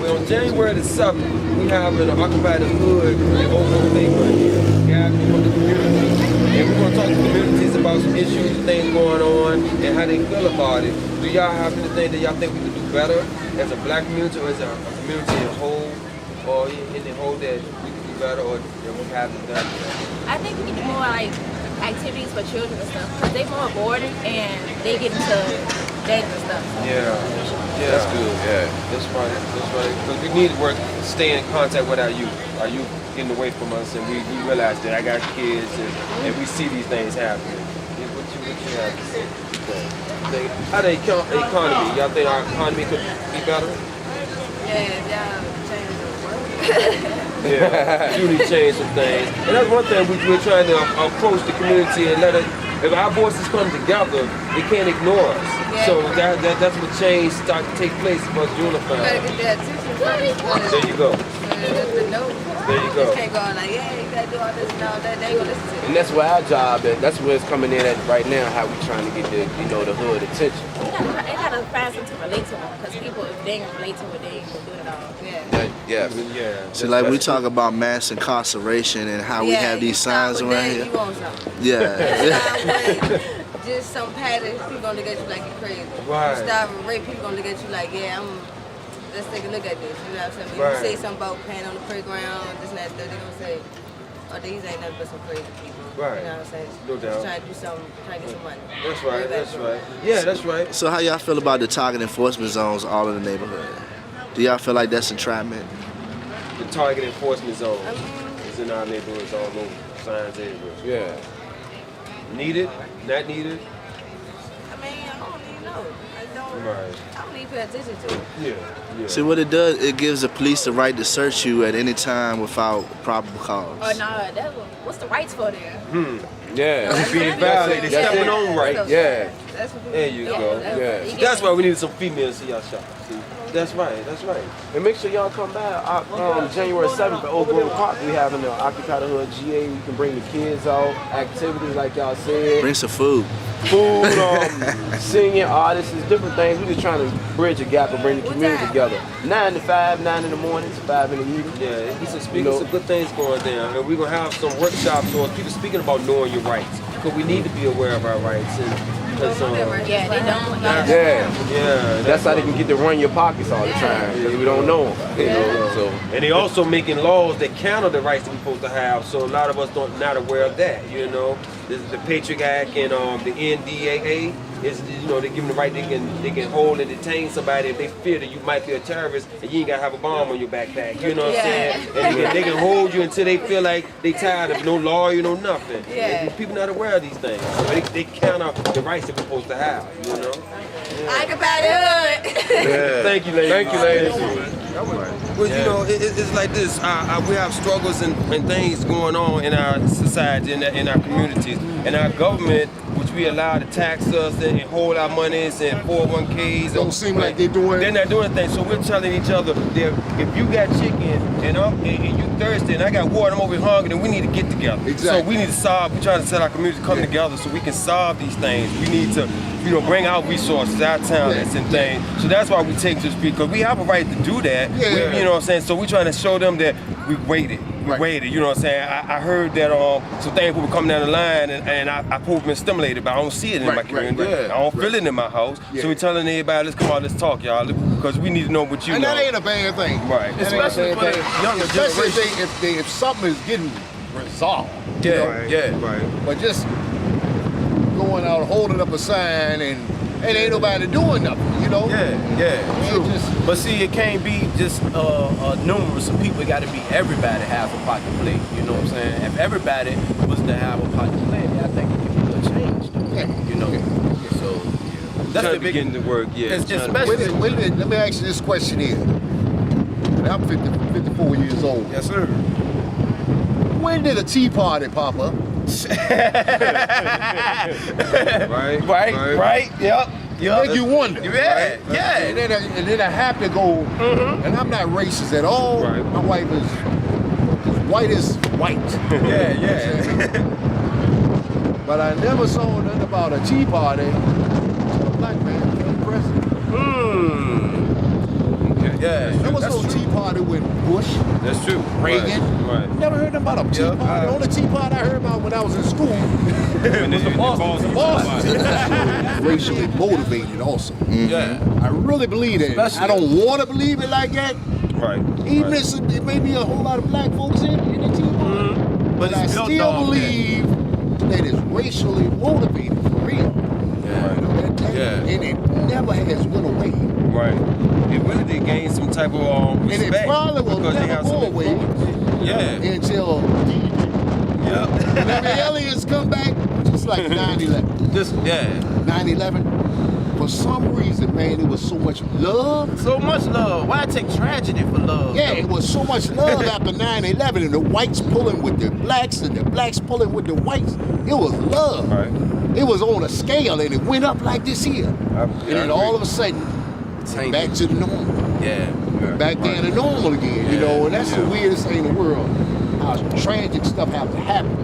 Well, on January the 7th, we have an Occupy the Hood in Oakland neighborhood here. Gathering from the community. And we're going to talk to communities about some issues and things going on and how they feel about it. Do y'all have anything that y'all think we could do better as a black community or as a community in whole, or in the whole that we could do better or that we haven't done? I think we can do more like activities for children and stuff because they're more bored and they get into dangerous stuff. Yeah, That's good. Yeah, that's right. Because we need to stay in contact with our youth. Our youth getting away from us, and we realize that I got kids, and we see these things happening. What you have to say? How the economy? Y'all think our economy could be better? Yeah, y'all change the world. Yeah, you need to change some things. And that's one thing we're trying to approach the community and let it. If our voices come together, they can't ignore us. Yeah. So that's what change start to take place for us unified. You gotta get that attention. There you go. There you go. You can't go like, yeah, you gotta do all this and all that. They ain't gonna listen to you. and that's where our job is. That's where it's coming in at right now. How we trying to get the the hood attention. They gotta find something to relate to them because people, if they ain't relate to it, they ain't gonna do it at all. Yeah. So like we talk about mass incarceration and how we have these signs around here. You want something. Yeah. Just some patterns, people gonna look at you like you're crazy. Right. You stop and rape, people gonna look at you like, let's take a look at this. You know what I'm saying? Right. You say something about playing on the playground, this and that, they're gonna say, oh, these ain't nothing but some crazy people. Right. You know what I'm saying? No doubt. Just trying to do something, trying to get some money. That's right. That's right. Yeah, that's right. So how y'all feel about the target enforcement zones all in the neighborhood? Do y'all feel like that's entrapment? The target enforcement zone is in our neighborhoods all over. Signs everywhere. Yeah. Needed? Not needed? I mean, I don't even know. Right. I don't even pay attention to it. Yeah. See what it does, it gives the police the right to search you at any time without probable cause. Oh no, what's the rights for there? Yeah. Being violated, they stepping on rights. Yeah. That's what There you go. Yeah. That's why we need some females to see y'all shop. See? That's right. That's right. And make sure y'all come back January 7th at Old Grove Park. We having the Occupy the Hood GA. You can bring the kids out, activities like y'all said. Bring some food. Food, singing, artists, different things. We're just trying to bridge a gap and bring the community together. 9 to 5, 9 in the morning to 5 in the evening. Yeah, he's speaking some good things going down. And we're going to have some workshops or people speaking about knowing your rights. Because we need to be aware of our rights. Yeah, they don't. Yeah. That's how they can get to run your pockets all the time. Because we don't know them. You know, so. And they also making laws that counter the rights that we're supposed to have. So a lot of us not aware of that. You know, the Patriot Act and the NDAA is, they're giving the right they can hold and detain somebody if they fear that you might be a terrorist and you ain't gotta have a bomb on your backpack. You know what I'm saying? And they can hold you until they feel like they tired of no lawyer, no nothing. Yeah. And people not aware of these things. So they counter the rights that we're supposed to have. You know. Occupy the hood. Yeah. Thank you, ladies. Thank you, ladies. Well, it's like this. We have struggles and things going on in our society, in our communities, and our government, which we allow to tax us and hold our monies and 401ks. Don't seem like they're not doing anything. So we're telling each other that if you got chicken and you thirsty and I got water, I'm over here hungry, then we need to get together. Exactly. So we need to solve. We're trying to set our community come together so we can solve these things. We need to, bring our resources, our talents and things. So that's why we take this because we have a right to do that. You know what I'm saying? So we're trying to show them that we waited. We waited, you know what I'm saying? I heard that some things were coming down the line and I probably been stimulated, but I don't see it in my community. I don't feel it in my house. So we're telling everybody, let's come out, let's talk, y'all, because we need to know what you know. And that ain't a bad thing. Right. Especially for the younger generation. if something is getting resolved. Right. But just going out holding up a sign and ain't nobody doing nothing, you know? True. But see, it can't be just numerous of people. It got to be everybody have a part to play. You know what I'm saying? If everybody was to have a part to play, I think it could be a change. So that's the beginning to work. Especially. Wait a minute. Let me ask you this question here. And I'm 54 years old. Yes, sir. When did a Tea Party pop up? Right. Yep. Make you wonder. Yeah. And then I have to go, and I'm not racist at all. Right. My wife is white as white. But I never saw nothing about a Tea Party. A black man became president. Yeah. There was That's no true. Tea Party with Bush, That's true. Reagan. Right. Never heard about a Tea Yeah, Party. The only Tea Party I heard about when I was in school Was the Boston. racially motivated also. Yeah. I really believe that. Especially- I don't want to believe it like that. Right. Even right. if it may be a whole lot of black folks in the Tea Party. But I it's built still off that. believe that it's racially motivated for real. Yeah. You know, Yeah. And it never has went away. Right. It really did gain some type of And respect. it probably will because they never have go some away influence. Yeah. until Yep. when the aliens come back, just like 9/11. Just 9/11, for some reason, man, it was so much love. so much love. Why take tragedy for love? Yeah, it was so much love after 9/11, and the whites pulling with the blacks, and the blacks pulling with the whites. It was love. Right. It was on a scale, and it went up like this here. And then all of a sudden, Tainted. back to the normal. Yeah. Back down to normal again, you know, and that's the weirdest thing in the world. How tragic stuff have to happen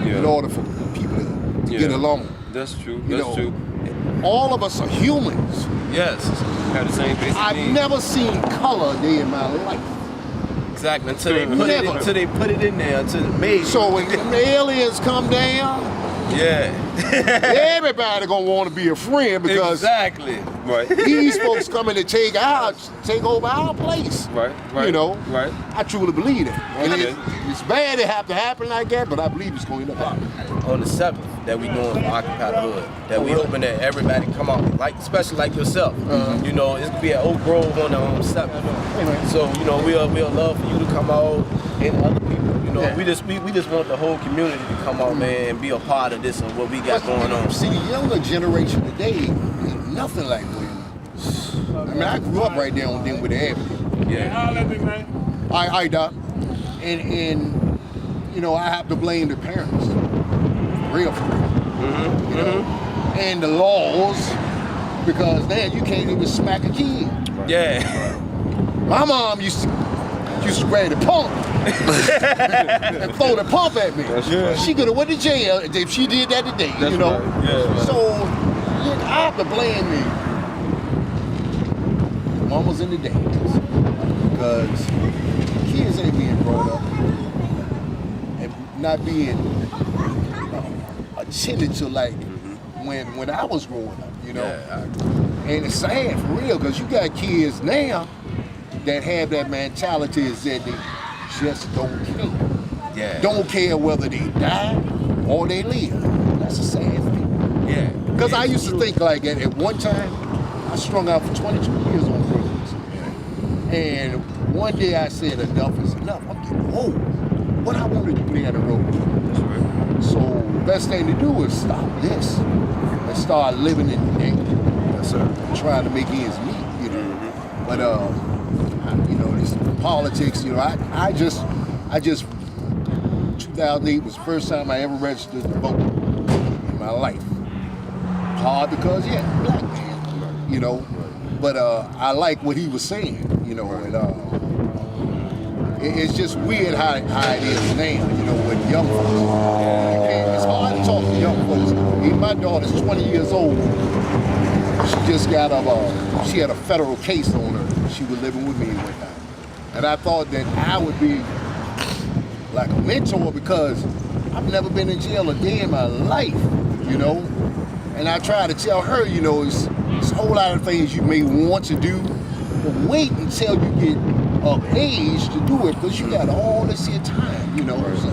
in order for people to get along. That's true. You That's know, true. All of us are humans. Yes. Have the same basic I've needs. never seen color a day in my life. Exactly. Until they put it Never. until they put it in there, until it made. So when the aliens come down, Yeah. everybody gonna want to be a friend because Exactly. Right. these folks coming to take over our place. Right. Right. You know, Right. I truly believe it. And Okay. it's bad it have to happen like that, but I believe it's going to happen. On the 7th that we doing for Occupy the Hood, that we hoping that everybody come out, like especially like yourself. You know, it's gonna be at Oak Grove on the 7th. So you know, we'll love for you to come out and other people. You know, we just want the whole community to come out, man, and be a part of this and what we got going on. See, the younger generation today is nothing like when. I mean, I grew up right there on Denwood Avenue. Yeah. All right, Doc. And you know, I have to blame the parents. Real for real. You know? And the laws, because then you can't even smack a kid. Yeah. My mom used to grab the pump and throw the pump at me. That's right. She could have went to jail if she did that today, That's you know. right. Yeah. So I have to blame the mamas and the dads because kids ain't being brought up and not being attended to like when I was growing up, you know. And it's sad for real because you got kids now that have that mentality is that they just don't care. Yeah. Don't care whether they die or they live. That's a sad thing. Yeah. Because I used to think like that. At one time, I strung out for 22 years on drugs. And one day I said, enough is enough. I'm getting old. What I want to do down the road? That's right. So the best thing to do is stop this and start living in the day. Yes, sir. Trying to make ends meet, you know. But you know, this politics, you know, I just 2008 was the first time I ever registered to vote in my life. Hard because black man, you know. But I like what he was saying, you know, and it's just weird how it is now, you know, with young folks. It's hard to talk to young folks. Even my daughter's 20 years old. She just got she had a federal case on her. She was living with me at one time. And I thought that I would be like a mentor because I've never been in jail a day in my life, you know? And I try to tell her, you know, it's a whole lot of things you may want to do, but wait until you get of age to do it because you got all this here time, you know? So,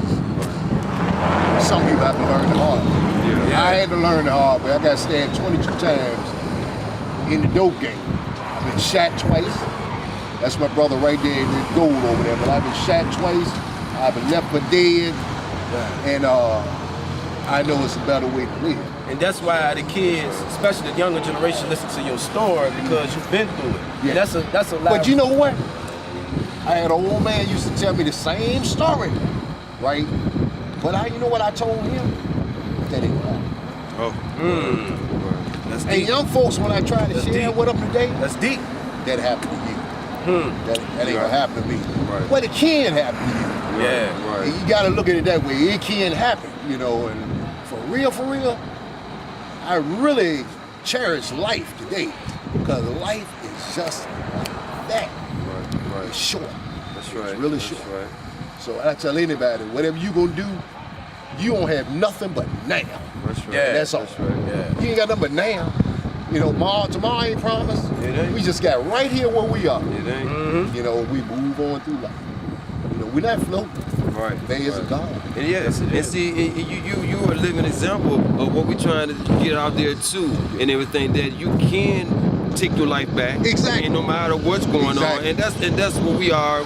some people have to learn the hard way. I had to learn the hard way. I got stabbed 22 times in the dope game. I've been shot twice. That's my brother right there in the gold over there. But I've been shot twice. I've been left for dead. And I know it's a better way to live. And that's why the kids, especially the younger generation, listen to your story because you've been through it. Yeah. And that's a lot. But you know what? I had an old man used to tell me the same story, right? But you know what I told him? That ain't right. That's And deep. young folks, when I try to That's share deep. with them today, That's deep. that happened to you. That ain't gonna happen to me. Right. But it can happen to you. Yeah. Right. And you gotta look at it that way. It can happen, you know, and for real, I really cherish life today because life is just like that. Right. It's short. That's right. It's really That's short. right. So I tell anybody, whatever you gonna do, you don't have nothing but now. That's right. Yeah, That's all. That's right. Yeah. You ain't got nothing but now. You know, tomorrow ain't promised. It ain't. We just got right here where we are. It ain't. You know, we move on through life. You know, we're not floating. Right. There is a God. And yes, and see, you are a living example of what we're trying to get out there too, and everything that you can take your life back. Exactly. And no matter what's going on, and that's what we are.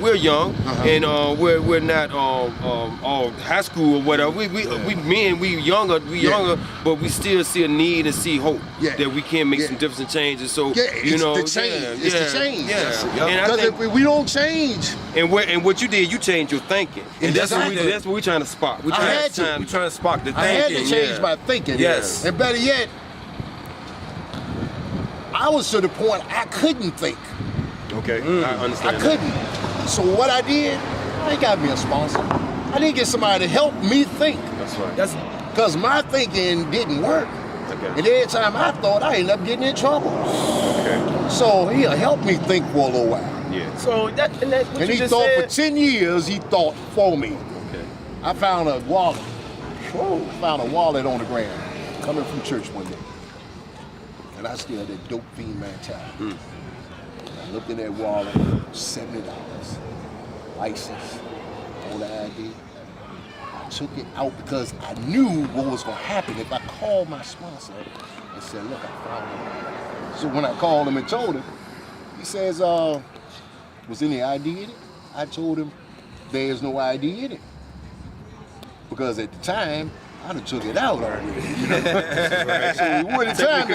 We're young, and we're not all high school or whatever. We younger, but we still see a need and see hope that we can make some different changes. So you know, the change. It's the change. Yeah. And I Because think, if we don't change, and what you did, you changed your thinking, and that's what we're trying to spark. We're trying to spark the thinking. I had to change my thinking. Yes. And better yet, I was to the point I couldn't think. Okay, I understand. I couldn't. So what I did, I ain't got me a sponsor. I didn't get somebody to help me think. That's right. Because my thinking didn't work. Okay. And every time I thought, I ended up getting in trouble. Okay. So he'll help me think for a little while. Yeah. So that's what And you he just thought said. for 10 years, he thought for me. Okay. I found a wallet. Found a wallet on the ground coming from church one day. And I still had that dope fiend mentality. I looked in that wallet, $70. License, all the ID. I took it out because I knew what was going to happen if I called my sponsor and said, look, I found it. So when I called him and told him, he says, was any ID in it? I told him, there's no ID in it. Because at the time, I'd have took it out already. You know? So at the time,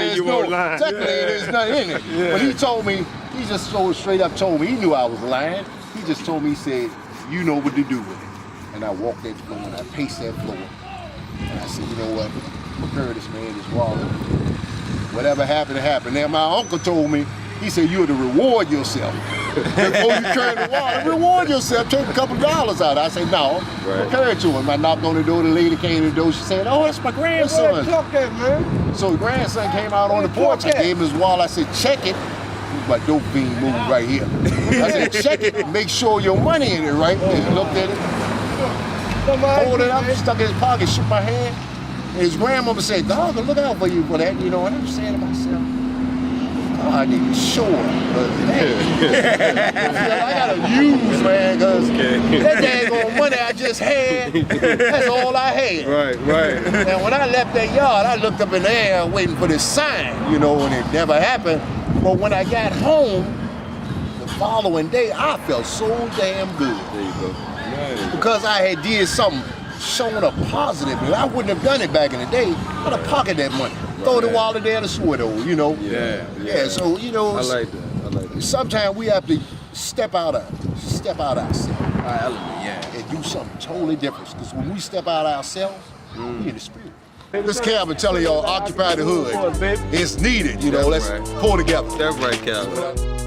technically there's nothing in it. Yeah. But he told me, he just so straight up told me, he knew I was lying. He just told me, he said, you know what to do with it. And I walked that floor and I paced that floor. And I said, you know what, prepare this man, this wallet. Whatever happened, happened. Now my uncle told me, he said, you are to reward yourself. Before you carry the wallet, reward yourself, take a couple dollars out. I said, no, carry it to him. I knocked on the door, the lady came to the door, she said, oh, that's my grandson. So the grandson came out on the porch, I gave him his wallet, I said, check it. My dope fiend move right here. I said, check it, make sure your money in it, right? And he looked at it, pulled it up, stuck it in his pocket, shook my hand. And his grandmother said, dog, look out for you for that, you know. And I'm saying to myself, oh, I need to show him. I gotta use, man, because that daggone money I just had, that's all I had. Right. And when I left that yard, I looked up in the air waiting for this sign, you know, and it never happened. But when I got home, the following day, I felt so damn good. There you go. Nice. Because I had did something showing a positive. I wouldn't have done it back in the day. I'd have pocketed that money. Throw the wallet there to swivel, you know. Yeah. So, you know. I like that. Sometimes we have to step out ourselves. Yeah. And do something totally different. Because when we step out ourselves, we in the spirit. This Calvin telling y'all, occupy the hood. It's needed, you know. Let's pull together. That's right, Calvin.